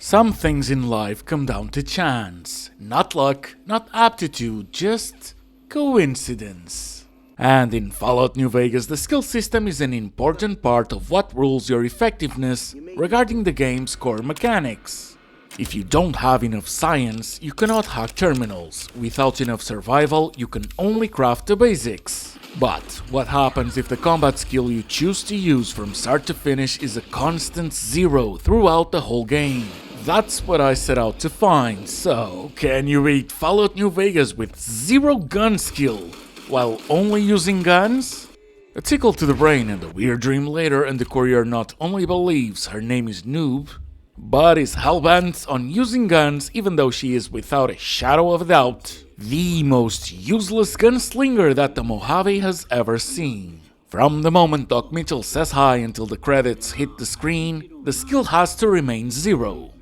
Some things in life come down to chance. Not luck, not aptitude, just coincidence. And in Fallout New Vegas, the skill system is an important part of what rules your effectiveness regarding the game's core mechanics. If you don't have enough science, you cannot hack terminals. Without enough survival, you can only craft the basics. But what happens if the combat skill you choose to use from start to finish is a constant 0 throughout the whole game? That's what I set out to find. So, can you beat Fallout New Vegas with 0 gun skill while only using guns? A tickle to the brain and a weird dream later, and the courier not only believes her name is Noob, but is hellbent on using guns even though she is without a shadow of a doubt the most useless gunslinger that the Mojave has ever seen. From the moment Doc Mitchell says hi until the credits hit the screen, the skill has to remain 0.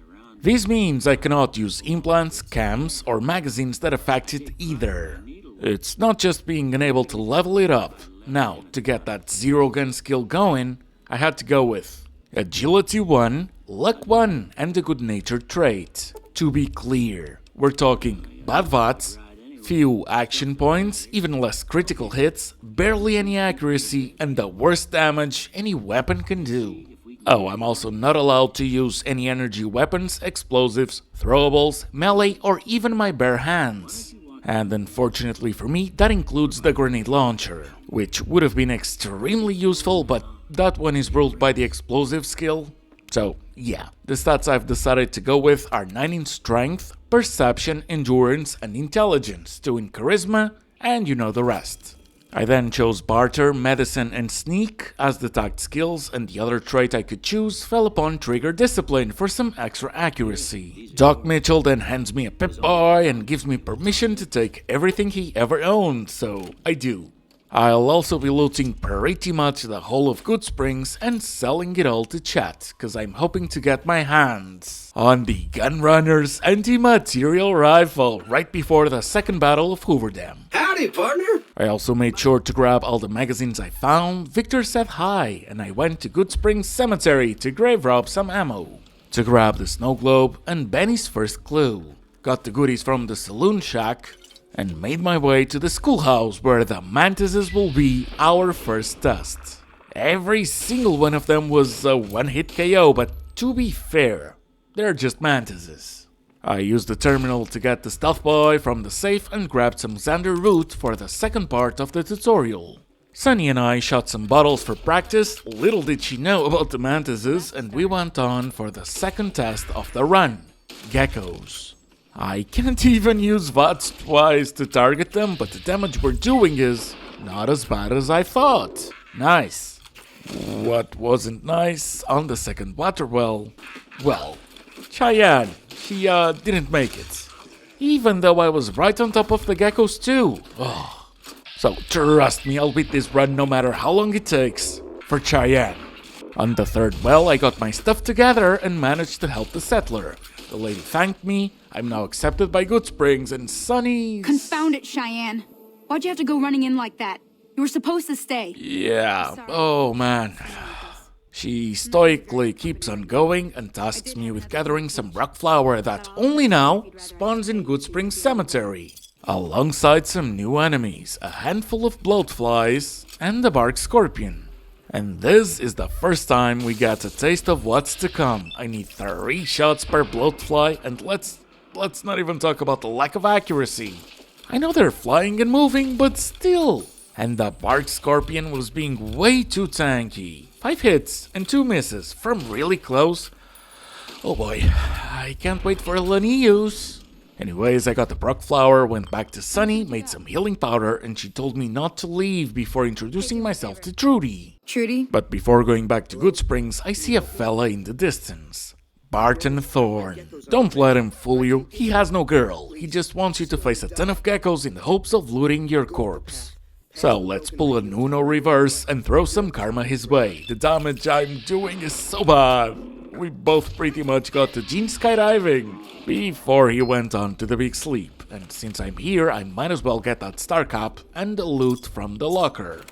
This means I cannot use implants, cams, or magazines that affect it either. It's not just being unable to level it up. Now, to get that 0 gun skill going, I had to go with Agility 1, Luck 1, and a good natured trait. To be clear, we're talking bad VATs, few action points, even less critical hits, barely any accuracy, and the worst damage any weapon can do. Oh, I'm also not allowed to use any energy weapons, explosives, throwables, melee, or even my bare hands. And unfortunately for me, that includes the grenade launcher, which would have been extremely useful, but that one is ruled by the explosive skill. So yeah, the stats I've decided to go with are 9 in strength, perception, endurance, and intelligence, 2 in charisma, and you know the rest. I then chose barter, medicine, and sneak as the tagged skills, and the other trait I could choose fell upon trigger discipline for some extra accuracy. Doc Mitchell then hands me a Pip-Boy and gives me permission to take everything he ever owned, so I do. I'll also be looting pretty much the whole of Goodsprings and selling it all to chat, cause I'm hoping to get my hands on the Gunrunner's anti-material rifle right before the second battle of Hoover Dam. Howdy, partner! I also made sure to grab all the magazines I found. Victor said hi, and I went to Goodsprings Cemetery to grave rob some ammo, to grab the snow globe and Benny's first clue. Got the goodies from the saloon shack, and made my way to the schoolhouse where the mantises will be our first test. Every single one of them was a one-hit KO, but to be fair, they're just mantises. I used the terminal to get the stealth boy from the safe and grabbed some Xander root for the second part of the tutorial. Sunny and I shot some bottles for practice, little did she know about the mantises, and we went on for the second test of the run. Geckos. I can't even use VATs twice to target them, but the damage we're doing is not as bad as I thought. Nice. What wasn't nice on the second water well, Cheyenne, she didn't make it. Even though I was right on top of the geckos too. Oh. So trust me, I'll beat this run no matter how long it takes. For Cheyenne. On the third well, I got my stuff together and managed to help the settler. The lady thanked me, I'm now accepted by Goodsprings, and Sunny's... Confound it, Cheyenne. Why'd you have to go running in like that? You were supposed to stay. Yeah, oh man. She stoically keeps on going and tasks me with gathering some rock flour that only now spawns in Goodsprings Cemetery, alongside some new enemies, a handful of bloatflies, and a bark scorpion. And this is the first time we get a taste of what's to come. I need 3 shots per bloatfly, and let's not even talk about the lack of accuracy. I know they're flying and moving, but still. And the bark scorpion was being way too tanky. 5 hits and 2 misses from really close. Oh boy, I can't wait for Laniyus. Anyways, I got the Brock flower, went back to Sunny, made some healing powder, and she told me not to leave before introducing myself to Trudy. Trudy? But before going back to Goodsprings, I see a fella in the distance. Barton Thorne. Don't let him fool you, he has no girl. He just wants you to face a ton of geckos in the hopes of looting your corpse. So let's pull an Uno reverse and throw some karma his way. The damage I'm doing is so bad. We both pretty much got to Gene skydiving before he went on to the big sleep, and since I'm here, I might as well get that star cap and the loot from the locker.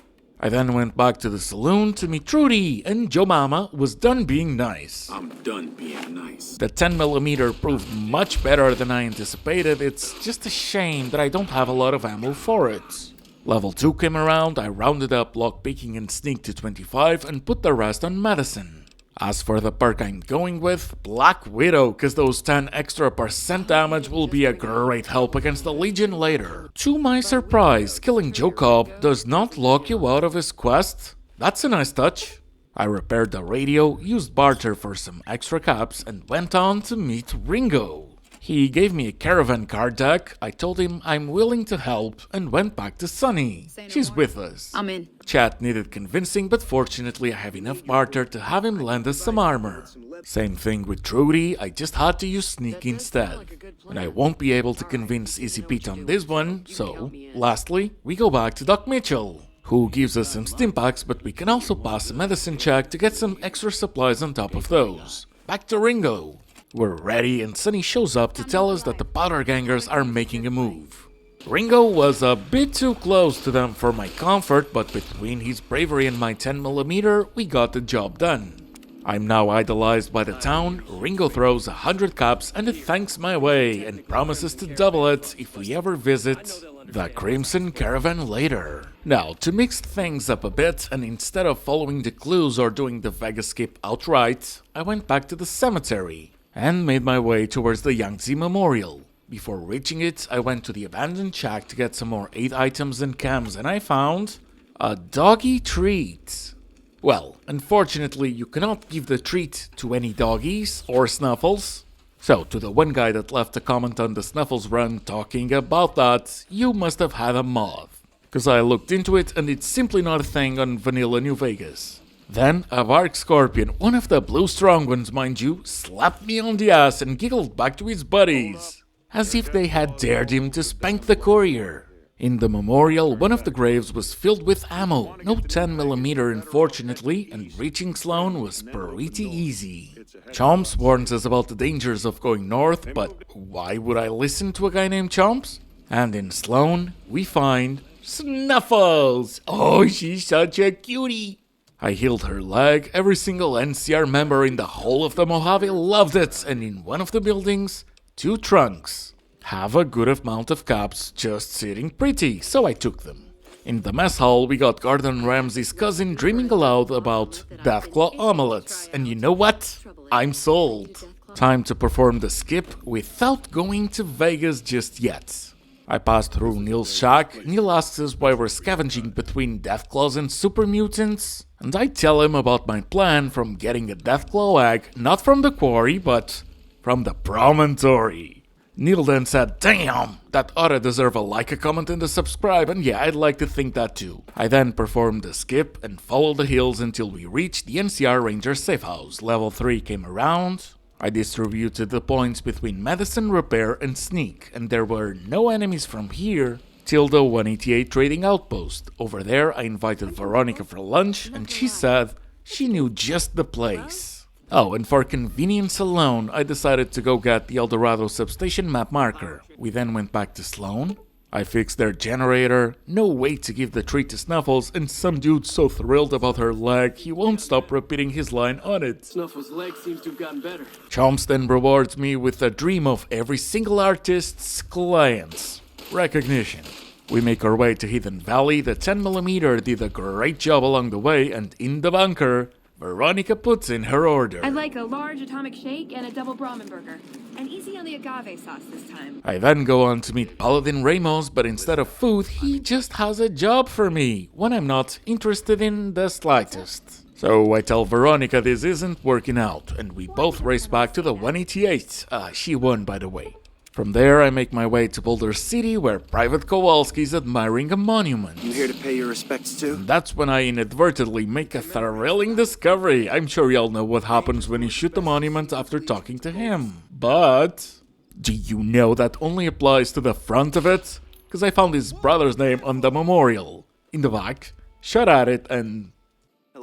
I then went back to the saloon to meet Trudy, and Joe Mama was done being nice. I'm done being nice. The 10mm proved much better than I anticipated. It's just a shame that I don't have a lot of ammo for it. Level 2 came around, I rounded up lockpicking and sneak to 25 and put the rest on medicine. As for the perk I'm going with, Black Widow, cause those 10 extra % damage will be a great help against the Legion later. To my surprise, killing Joe Cobb does not lock you out of his quest. That's a nice touch. I repaired the radio, used barter for some extra caps, and went on to meet Ringo. He gave me a caravan card deck, I told him I'm willing to help, and went back to Sunny. She's with us. I'm in. Chat needed convincing, but fortunately I have enough barter to have him lend us some armor. Same thing with Trudy, I just had to use sneak instead. And I won't be able to convince Easy Pete on this one, so lastly, we go back to Doc Mitchell, who gives us some stim packs, but we can also pass a medicine check to get some extra supplies on top of those. Back to Ringo. We're ready and Sunny shows up to tell us that the powder gangers are making a move. Ringo was a bit too close to them for my comfort, but between his bravery and my 10mm, we got the job done. I'm now idolized by the town. Ringo throws 100 caps and it thanks my way and promises to double it if we ever visit the Crimson Caravan later. Now, to mix things up a bit, and instead of following the clues or doing the Vegas skip outright, I went back to the cemetery and made my way towards the Yangtze Memorial. Before reaching it, I went to the abandoned shack to get some more aid items and cams, and I found a doggy treat. Well, unfortunately, you cannot give the treat to any doggies or Snuffles. So, to the one guy that left a comment on the Snuffles run talking about that, you must have had a moth. Cause I looked into it and it's simply not a thing on vanilla New Vegas. Then, a Vark Scorpion, one of the blue strong ones mind you, slapped me on the ass and giggled back to his buddies, as if they had dared him to spank the courier. In the memorial, one of the graves was filled with ammo, no 10mm unfortunately, and reaching Sloan was pretty easy. Chomps warns us about the dangers of going north, but why would I listen to a guy named Chomps? And in Sloan, we find Snuffles! Oh, she's such a cutie! I healed her leg, every single NCR member in the whole of the Mojave loved it, and in one of the buildings, 2 trunks have a good amount of caps just sitting pretty, so I took them. In the mess hall, we got Gordon Ramsay's cousin dreaming aloud about deathclaw omelets, and you know what? I'm sold. Time to perform the skip without going to Vegas just yet. I passed through Neil's shack. Neil asks us why we're scavenging between deathclaws and super mutants, and I tell him about my plan from getting a deathclaw egg, not from the quarry, but from the Promontory. Neil then said, "Damn, that oughta deserve a like, a comment, and a subscribe," and yeah, I'd like to think that too. I then performed the skip and followed the hills until we reached the NCR Ranger safe house. Level 3 came around. I distributed the points between medicine, repair, and sneak, and there were no enemies from here till the 188 trading outpost. Over there, I invited Veronica for lunch, and she said she knew just the place. Oh, and for convenience alone, I decided to go get the Eldorado substation map marker. We then went back to Sloan. I fixed their generator, no way to give the treat to Snuffles, and some dude's so thrilled about her leg, he won't stop repeating his line on it. Snuffles' leg seems to have gotten better. Chomps then rewards me with a dream of every single artist's clients. Recognition. We make our way to Hidden Valley. The 10mm did a great job along the way, and in the bunker, Veronica puts in her order. I'd like a large atomic shake and a double Brahmin burger. And easy on the agave sauce this time. I then go on to meet Paladin Ramos, but instead of food, he just has a job for me, one I'm not interested in the slightest. So I tell Veronica this isn't working out, and we both race back to the 188. She won, by the way. From there, I make my way to Boulder City, where Private Kowalski's admiring a monument. You here to pay your respects too? And that's when I inadvertently make a thrilling discovery. I'm sure y'all know what happens when you shoot the monument after talking to him. But do you know that only applies to the front of it? Because I found his brother's name on the memorial. In the back, shot at it, and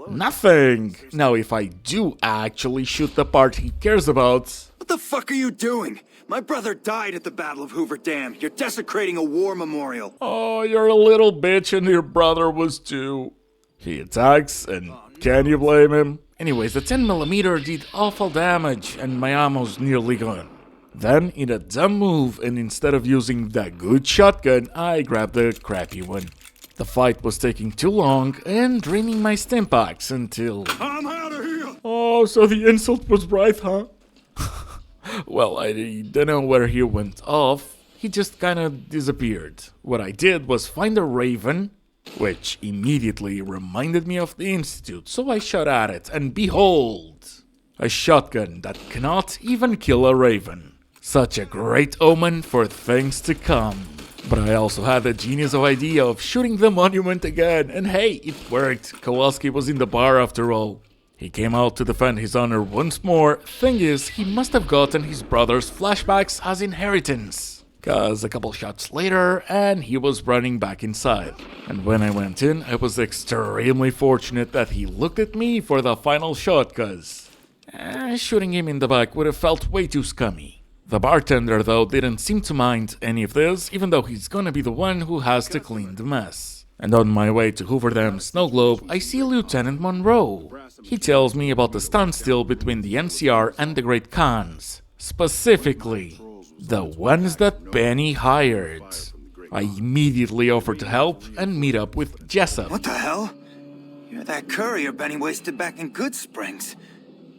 nothing. Now, if I do actually shoot the part he cares about... What the fuck are you doing? My brother died at the Battle of Hoover Dam. You're desecrating a war memorial. Oh, you're a little bitch and your brother was too. He attacks, and can you blame him? Anyways, the 10mm did awful damage, and my ammo's nearly gone. Then, in a dumb move, and instead of using the good shotgun, I grabbed the crappy one. The fight was taking too long, and draining my stimpaks until... I'm out of here! Oh, so the insult was right, huh? Well, I don't know where he went off. He just kinda disappeared. What I did was find a raven, which immediately reminded me of the Institute, so I shot at it, and behold! A shotgun that cannot even kill a raven. Such a great omen for things to come. But I also had the genius idea of shooting the monument again, and hey, it worked. Kowalski was in the bar after all. He came out to defend his honor once more. Thing is, he must have gotten his brother's flashbacks as inheritance. Cause a couple shots later, and he was running back inside. And when I went in, I was extremely fortunate that he looked at me for the final shot, cause... shooting him in the back would have felt way too scummy. The bartender, though, didn't seem to mind any of this, even though he's gonna be the one who has to clean the mess. And on my way to Hoover Dam snow globe, I see Lieutenant Monroe. He tells me about the standstill between the NCR and the Great Khans. Specifically, the ones that Benny hired. I immediately offer to help and meet up with Jessup. What the hell? You're that courier Benny wasted back in Goodsprings.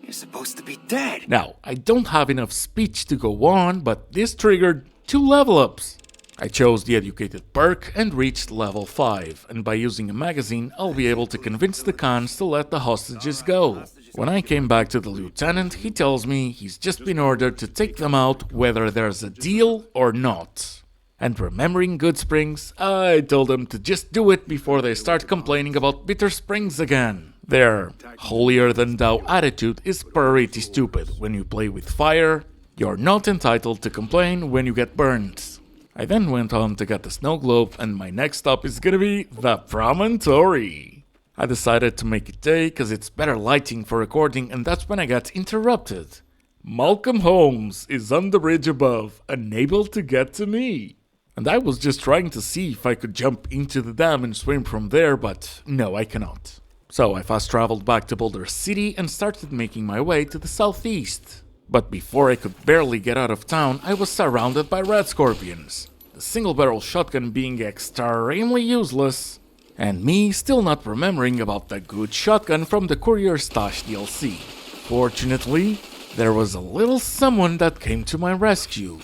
You're supposed to be dead. Now, I don't have enough speech to go on, but this triggered 2 level ups. I chose the educated perk and reached level 5, and by using a magazine, I'll be able to convince the Khans to let the hostages go. When I came back to the lieutenant, he tells me he's just been ordered to take them out whether there's a deal or not. And remembering Goodsprings, I told them to just do it before they start complaining about Bitter Springs again. Their holier-than-thou attitude is pretty stupid. When you play with fire, you're not entitled to complain when you get burned. I then went on to get the snow globe, and my next stop is gonna be the Promontory. I decided to make it day cause it's better lighting for recording, and that's when I got interrupted. Malcolm Holmes is on the bridge above, unable to get to me. And I was just trying to see if I could jump into the dam and swim from there, but no, I cannot. So I fast traveled back to Boulder City and started making my way to the southeast. But before I could barely get out of town, I was surrounded by red scorpions. The single-barrel shotgun being extremely useless, and me still not remembering about the good shotgun from the Courier Stash DLC. Fortunately, there was a little someone that came to my rescue.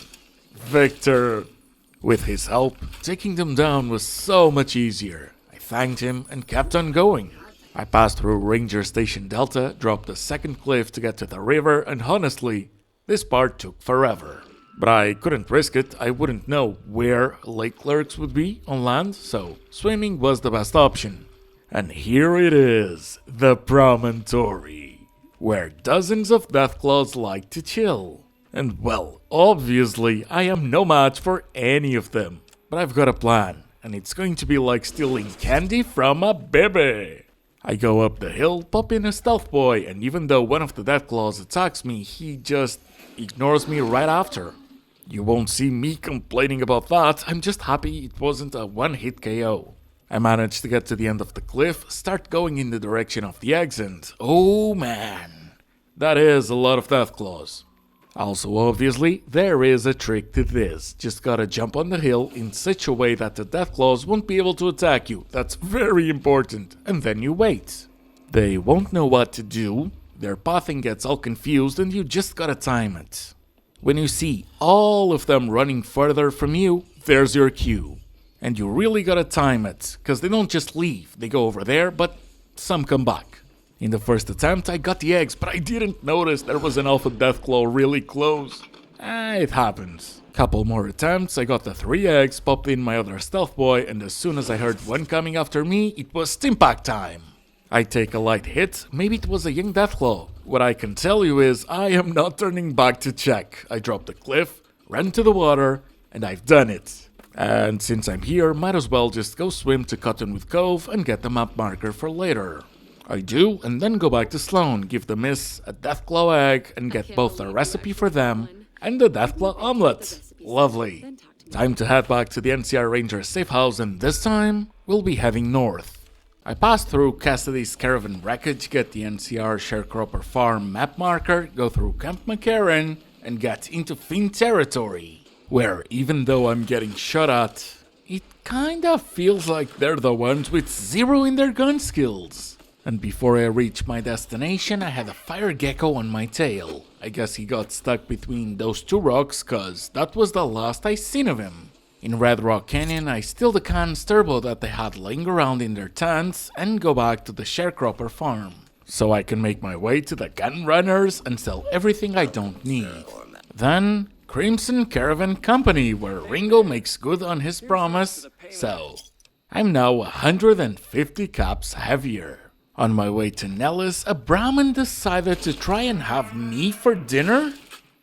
Victor. With his help, taking them down was so much easier. I thanked him and kept on going. I passed through Ranger Station Delta, dropped the second cliff to get to the river, and honestly, this part took forever. But I couldn't risk it. I wouldn't know where lake clerks would be on land, so swimming was the best option. And here it is, the Promontory, where dozens of deathclaws like to chill. And well, obviously, I am no match for any of them. But I've got a plan, and it's going to be like stealing candy from a baby. I go up the hill, pop in a stealth boy, and even though one of the deathclaws attacks me, he just ignores me right after. You won't see me complaining about that, I'm just happy it wasn't a one-hit KO. I managed to get to the end of the cliff, start going in the direction of the eggs, and oh man, that is a lot of deathclaws. Also, obviously, there is a trick to this. Just gotta jump on the hill in such a way that the deathclaws won't be able to attack you. That's very important. And then you wait. They won't know what to do, their pathing gets all confused, and you just gotta time it. When you see all of them running further from you, there's your cue. And you really gotta time it, cause they don't just leave. They go over there, but some come back. In the first attempt, I got the eggs, but I didn't notice there was an alpha deathclaw really close. It happens. Couple more attempts, I got the 3 eggs, popped in my other stealth boy, and as soon as I heard one coming after me, it was stimpack time. I take a light hit, maybe it was a young deathclaw. What I can tell you is, I am not turning back to check. I dropped the cliff, ran to the water, and I've done it. And since I'm here, might as well just go swim to Cottonwood Cove and get the map marker for later. I do, and then go back to Sloan, give the miss a deathclaw egg, and get both the recipe for them and the deathclaw omelet. Lovely. Time to head back to the NCR Ranger safe house, and this time, we'll be heading north. I passed through Cassidy's caravan wreckage, get the NCR Sharecropper Farm map marker, go through Camp McCarran, and get into Finn territory, where even though I'm getting shot at, it kinda feels like they're the ones with 0 in their gun skills. And before I reached my destination, I had a fire gecko on my tail. I guess he got stuck between those 2 rocks, cause that was the last I seen of him. In Red Rock Canyon, I steal the canned turbo that they had laying around in their tents and go back to the Sharecropper farm, so I can make my way to the gun runners and sell everything I don't need. Then, Crimson Caravan Company, where Ringo makes good on his promise, so I'm now 150 caps heavier. On my way to Nellis, a Brahmin decided to try and have me for dinner?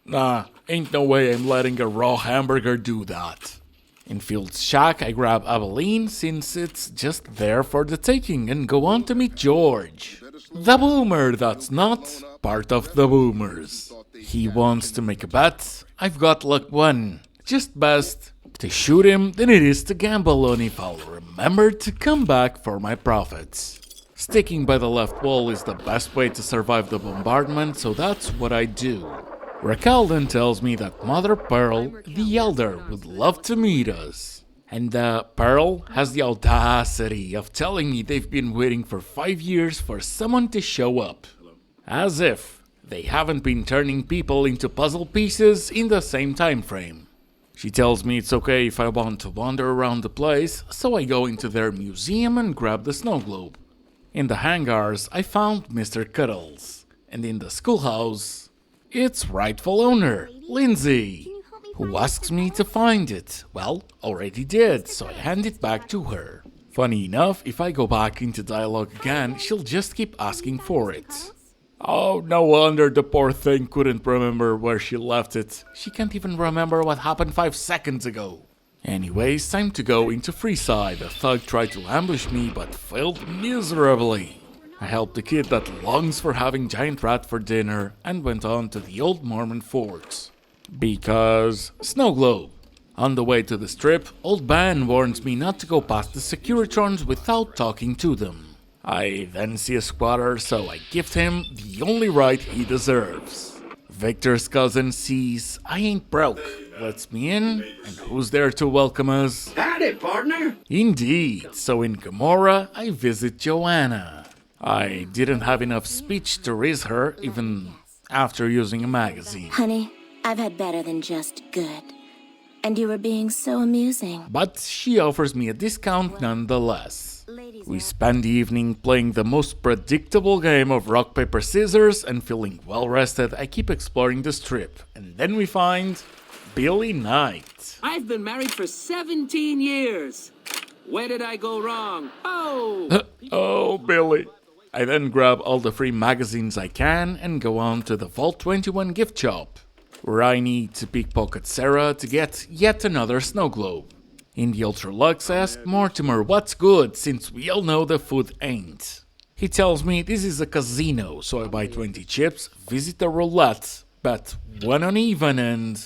Nah, ain't no way I'm letting a raw hamburger do that. In Field's shack, I grab Abilene since it's just there for the taking and go on to meet George. The boomer that's not part of the boomers. He wants to make a bet. I've got luck 1. Just best to shoot him than it is to gamble on if I'll remember to come back for my profits. Sticking by the left wall is the best way to survive the bombardment, so that's what I do. Raquel then tells me that Mother Pearl, the Elder, would love to meet us. And Pearl has the audacity of telling me they've been waiting for 5 years for someone to show up. As if they haven't been turning people into puzzle pieces in the same time frame. She tells me it's okay if I want to wander around the place, so I go into their museum and grab the snow globe. In the hangars, I found Mr. Cuddles, and in the schoolhouse, its rightful owner, Lindsay, who asks me to find it. Well, already did, so I hand it back to her. Funny enough, if I go back into dialogue again, she'll just keep asking for it. Oh, no wonder the poor thing couldn't remember where she left it. She can't even remember what happened 5 seconds ago. Anyways, time to go into Freeside. A thug tried to ambush me but failed miserably. I helped the kid that longs for having giant rat for dinner and went on to the old Mormon fort. Because snow globe. On the way to the strip, old Ben warns me not to go past the Securitrons without talking to them. I then see a squatter, so I gift him the only right he deserves. Victor's cousin sees I ain't broke, lets me in, and who's there to welcome us? Howdy, partner! Indeed, so in Gomorrah, I visit Joanna. I didn't have enough speech to raise her, even after using a magazine. Honey, I've had better than just good. And you were being so amusing. But she offers me a discount nonetheless. We spend the evening playing the most predictable game of rock, paper, scissors, and feeling well rested, I keep exploring the strip. And then we find Billy Knight. I've been married for 17 years. Where did I go wrong? Oh! Oh, Billy. I then grab all the free magazines I can and go on to the Vault 21 gift shop, where I need to pickpocket Sarah to get yet another snow globe. In the Ultra Lux, I ask Mortimer what's good, since we all know the food ain't. He tells me this is a casino, so I buy 20 chips, visit the roulette, bet 1 on even and...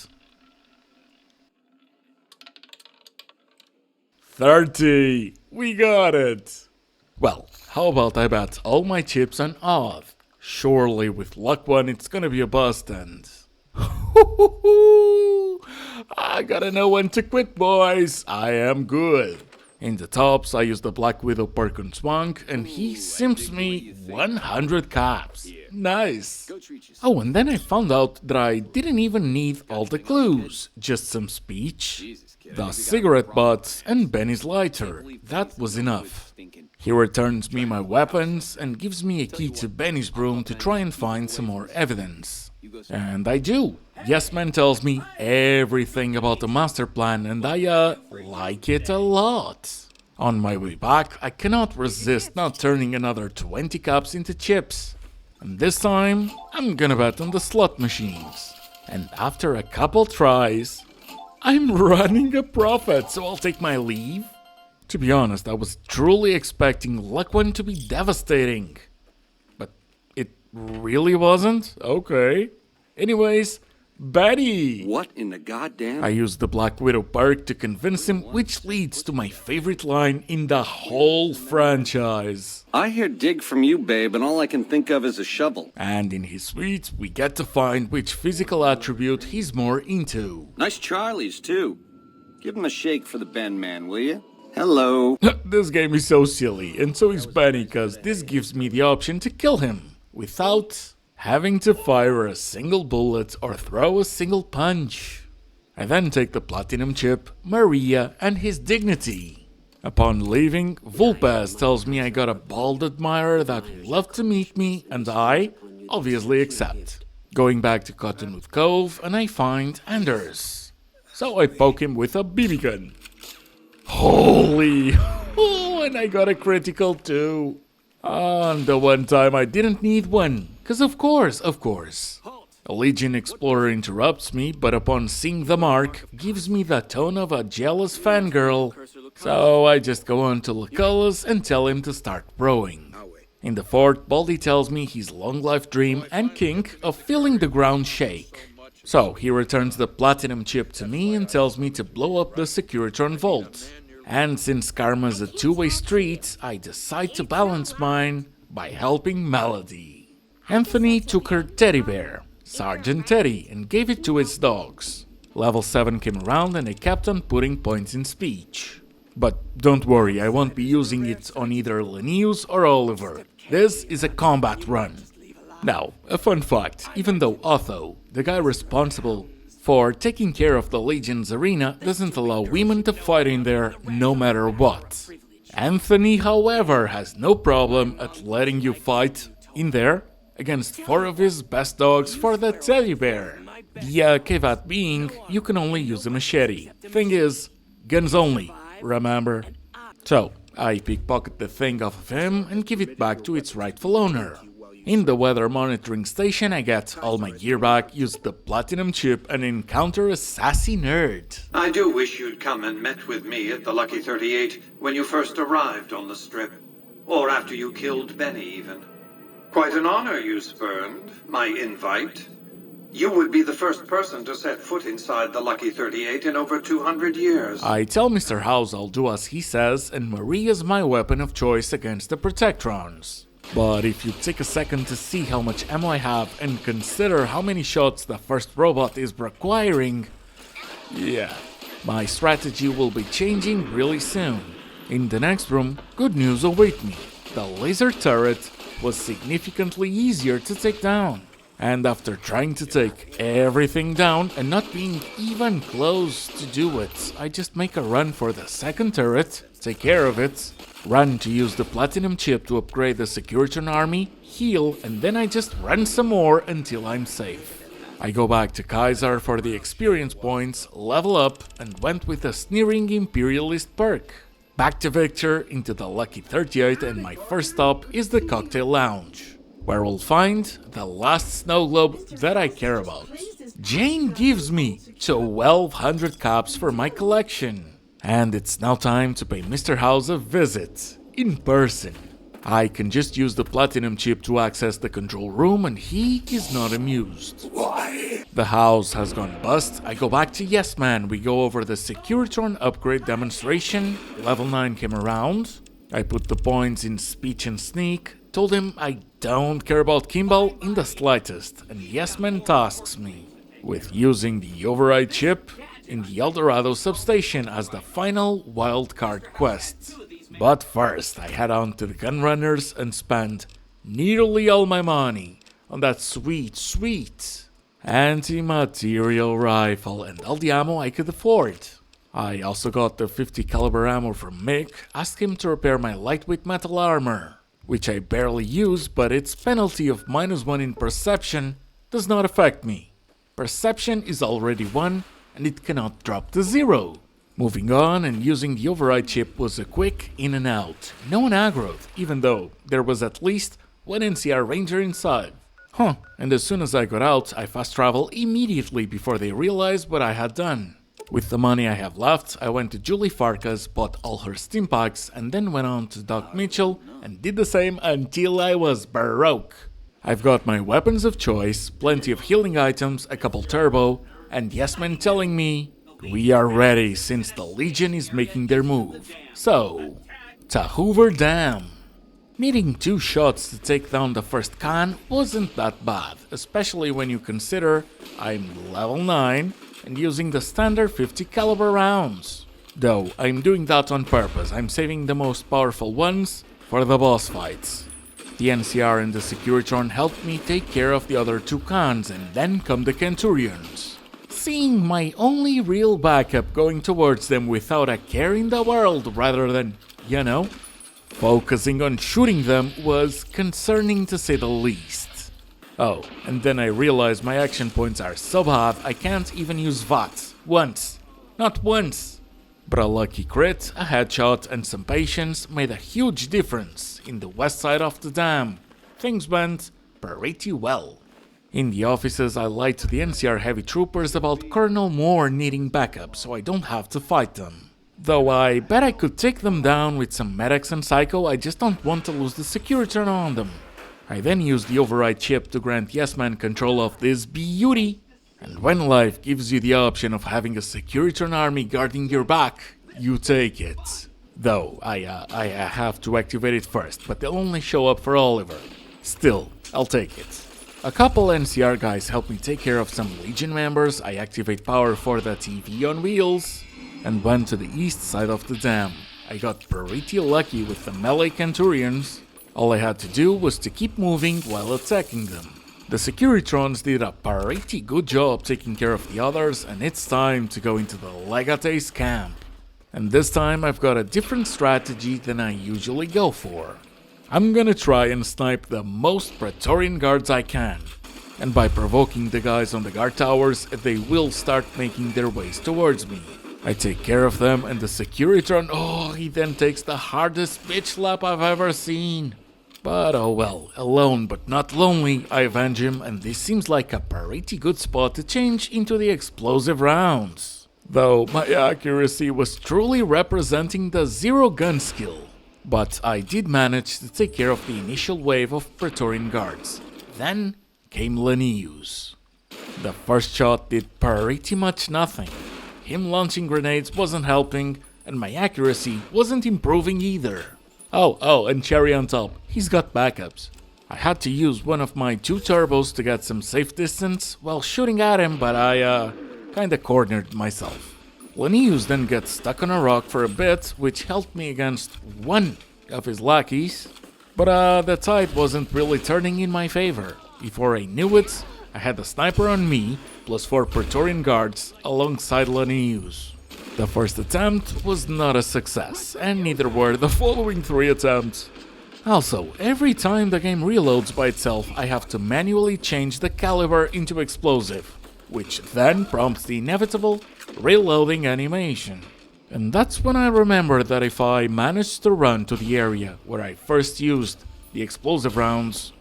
30! We got it! Well, how about I bet all my chips on odd? Surely with luck 1 it's gonna be a bust and... I gotta know when to quit, boys. I am good. In the tops, I use the Black Widow perk on Swank, and he simps me 100 caps. Nice. Oh, and then I found out that I didn't even need all the clues. Just some speech, the cigarette butts, and Benny's lighter. That was enough. He returns me my weapons and gives me a key to Benny's room to try and find some more evidence. And I do. Yes Man tells me everything about the master plan, and I like it a lot. On my way back, I cannot resist not turning another 20 caps into chips. And this time, I'm gonna bet on the slot machines. And after a couple tries, I'm running a profit, so I'll take my leave. To be honest, I was truly expecting luck 1 to be devastating. But it really wasn't? Okay. Anyways, Benny! What in the goddamn? I use the Black Widow perk to convince him, which leads to my favorite line in the whole franchise. I hear dig from you, babe, and all I can think of is a shovel. And in his suite, we get to find which physical attribute he's more into. Nice Charlies, too. Give him a shake for the Ben man, will you? Hello. This game is so silly, and so is Benny, cause this gives me the option to kill him without having to fire a single bullet or throw a single punch. I then take the platinum chip, Maria, and his dignity. Upon leaving, Vulpes tells me I got a bald admirer that would love to meet me, and I obviously accept. Going back to Cottonwood Cove, and I find Anders. So I poke him with a BB gun. Holy! Oh, and I got a critical too. And the one time I didn't need one. Cause of course. A Legion Explorer interrupts me, but upon seeing the mark, gives me the tone of a jealous fangirl. So I just go on to Lucullus and tell him to start rowing. In the fort, Baldy tells me his long-life dream and kink of feeling the ground shake. So he returns the platinum chip to me and tells me to blow up the Securitron vault. And since karma's a two-way street, I decide to balance mine by helping Melody. Anthony took her teddy bear, Sergeant Teddy, and gave it to his dogs. Level 7 came around and I kept on putting points in speech. But don't worry, I won't be using it on either Linnaeus or Oliver. This is a combat run. Now, a fun fact, even though Otho, the guy responsible for taking care of the Legion's arena, doesn't allow women to fight in there no matter what. Anthony, however, has no problem at letting you fight in there against 4 of his best dogs for the teddy bear. The caveat being, you can only use a machete. Thing is, guns only, remember? So, I pickpocket the thing off of him and give it back to its rightful owner. In the weather monitoring station, I get all my gear back, use the platinum chip, and encounter a sassy nerd. I do wish you'd come and met with me at the Lucky 38 when you first arrived on the Strip. Or after you killed Benny, even. Quite an honor you spurned, my invite. You would be the first person to set foot inside the Lucky 38 in over 200 years. I tell Mr. House I'll do as he says, and Maria's my weapon of choice against the Protectrons. But if you take a second to see how much ammo I have and consider how many shots the first robot is requiring, yeah, my strategy will be changing really soon. In the next room, good news await me. The laser turret was significantly easier to take down. And after trying to take everything down and not being even close to do it, I just make a run for the second turret, take care of it, run to use the platinum chip to upgrade the Securitron army, heal, and then I just run some more until I'm safe. I go back to Kaiser for the experience points, level up, and went with a sneering imperialist perk. Back to Victor, into the Lucky 38, and my first stop is the cocktail lounge, where we'll find the last snow globe that I care about. Jane gives me 1,200 caps for my collection. And it's now time to pay Mr. House a visit, in person. I can just use the platinum chip to access the control room and he is not amused. Why? The house has gone bust, I go back to Yes Man, we go over the Securitron upgrade demonstration, level 9 came around, I put the points in speech and sneak, told him I don't care about Kimball in the slightest, and Yes Man tasks me with using the override chip in the Eldorado substation as the final wildcard quest. But first, I head on to the Gunrunners and spend nearly all my money on that sweet anti-material rifle and all the ammo I could afford. I also got the 50 caliber ammo from Mick, asked him to repair my lightweight metal armor, which I barely use, but its penalty of -1 in perception does not affect me. Perception is already 1, and it cannot drop to 0. Moving on and using the override chip was a quick in and out. No one aggroed, even though there was at least one NCR ranger inside. And as soon as I got out, I fast travel immediately before they realized what I had done. With the money I have left, I went to Julie Farkas, bought all her steam packs, and then went on to Doc Mitchell and did the same until I was broke. I've got my weapons of choice, plenty of healing items, a couple turbo, and Yes Man telling me, we are ready since the Legion is making their move. So, to Hoover Dam. Needing 2 shots to take down the first Khan wasn't that bad, especially when you consider I'm level 9 and using the standard 50 caliber rounds. Though I'm doing that on purpose, I'm saving the most powerful ones for the boss fights. The NCR and the Securitron helped me take care of the other 2 Khans, and then come the Centurions. Seeing my only real backup going towards them without a care in the world rather than, focusing on shooting them was concerning to say the least. Oh, and then I realized my action points are so bad I can't even use VATS once. Not once. But a lucky crit, a headshot, and some patience made a huge difference in the west side of the dam. Things went pretty well. In the offices, I lied to the NCR heavy troopers about Colonel Moore needing backup, so I don't have to fight them. Though I bet I could take them down with some medics and Psycho, I just don't want to lose the Securitron on them. I then used the override chip to grant Yes Man control of this beauty. And when life gives you the option of having a Securitron army guarding your back, you take it. Though, I have to activate it first, but they'll only show up for Oliver. Still, I'll take it. A couple NCR guys helped me take care of some Legion members, I activate power for the TV on wheels, and went to the east side of the dam. I got pretty lucky with the melee Centurions. All I had to do was to keep moving while attacking them. The Securitrons did a pretty good job taking care of the others, and it's time to go into the Legate's camp. And this time I've got a different strategy than I usually go for. I'm gonna try and snipe the most Praetorian guards I can. And by provoking the guys on the guard towers, they will start making their ways towards me. I take care of them, and the Securitron, he then takes the hardest bitch slap I've ever seen. But oh well, alone but not lonely, I avenge him, and this seems like a pretty good spot to change into the explosive rounds. Though my accuracy was truly representing the 0 gun skill. But I did manage to take care of the initial wave of Praetorian guards. Then came Linnaeus. The first shot did pretty much nothing. Him launching grenades wasn't helping, and my accuracy wasn't improving either. Oh, and cherry on top, he's got backups. I had to use one of my 2 turbos to get some safe distance while shooting at him, but I kinda cornered myself. Linnaeus then gets stuck on a rock for a bit, which helped me against one of his lackeys. But the tide wasn't really turning in my favor. Before I knew it, I had the sniper on me, plus 4 Praetorian guards alongside Linnaeus. The first attempt was not a success, and neither were the following 3 attempts. Also, every time the game reloads by itself, I have to manually change the caliber into explosive, which then prompts the inevitable reloading animation. And that's when I remember that if I managed to run to the area where I first used the explosive rounds,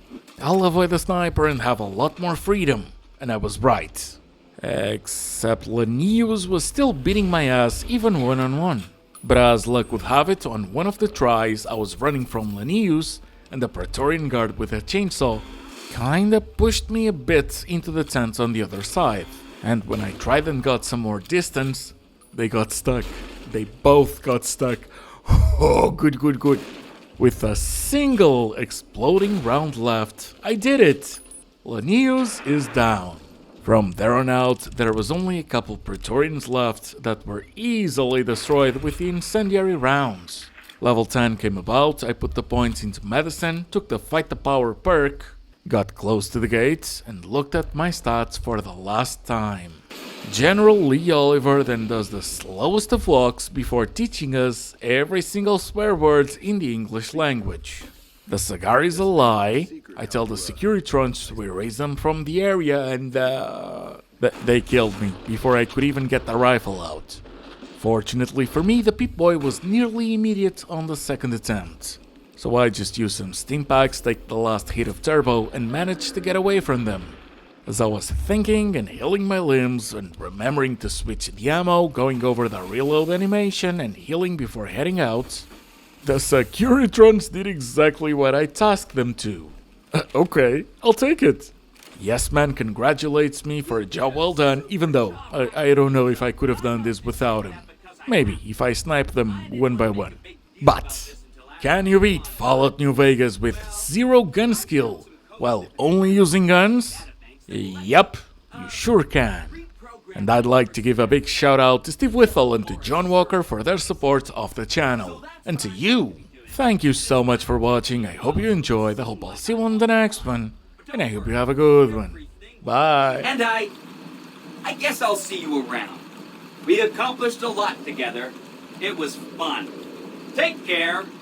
I'll avoid the sniper and have a lot more freedom. And I was right. Except Linnaeus was still beating my ass even one-on-one. But as luck would have it, on one of the tries I was running from Linnaeus, and the Praetorian guard with a chainsaw kinda pushed me a bit into the tent on the other side. And when I tried and got some more distance, they got stuck. They both got stuck. Oh, good. With a single exploding round left, I did it! Linnaeus is down. From there on out, there was only a couple Praetorians left that were easily destroyed with the incendiary rounds. Level 10 came about, I put the points into medicine, took the Fight the Power perk, got close to the gates, and looked at my stats for the last time. General Lee Oliver then does the slowest of walks before teaching us every single swear word in the English language. The cigar is a lie. I tell the Securitrons to erase them from the area, and they killed me before I could even get the rifle out. Fortunately for me, the Pip-Boy was nearly immediate on the second attempt. So I just used some steam packs, take the last hit of turbo, and managed to get away from them. As I was thinking and healing my limbs and remembering to switch the ammo, going over the reload animation and healing before heading out, the Securitrons did exactly what I tasked them to. Okay, I'll take it. Yes Man congratulates me for a job well done, even though I don't know if I could have done this without him. Maybe, if I snipe them one by one. But, can you beat Fallout New Vegas with zero gun skill while only using guns? Yup, you sure can. And I'd like to give a big shout out to Steve Whittle and to John Walker for their support of the channel. And to you, thank you so much for watching. I hope you enjoyed. I hope I'll see you on the next one. And I hope you have a good one. Bye. And I guess I'll see you around. We accomplished a lot together. It was fun. Take care.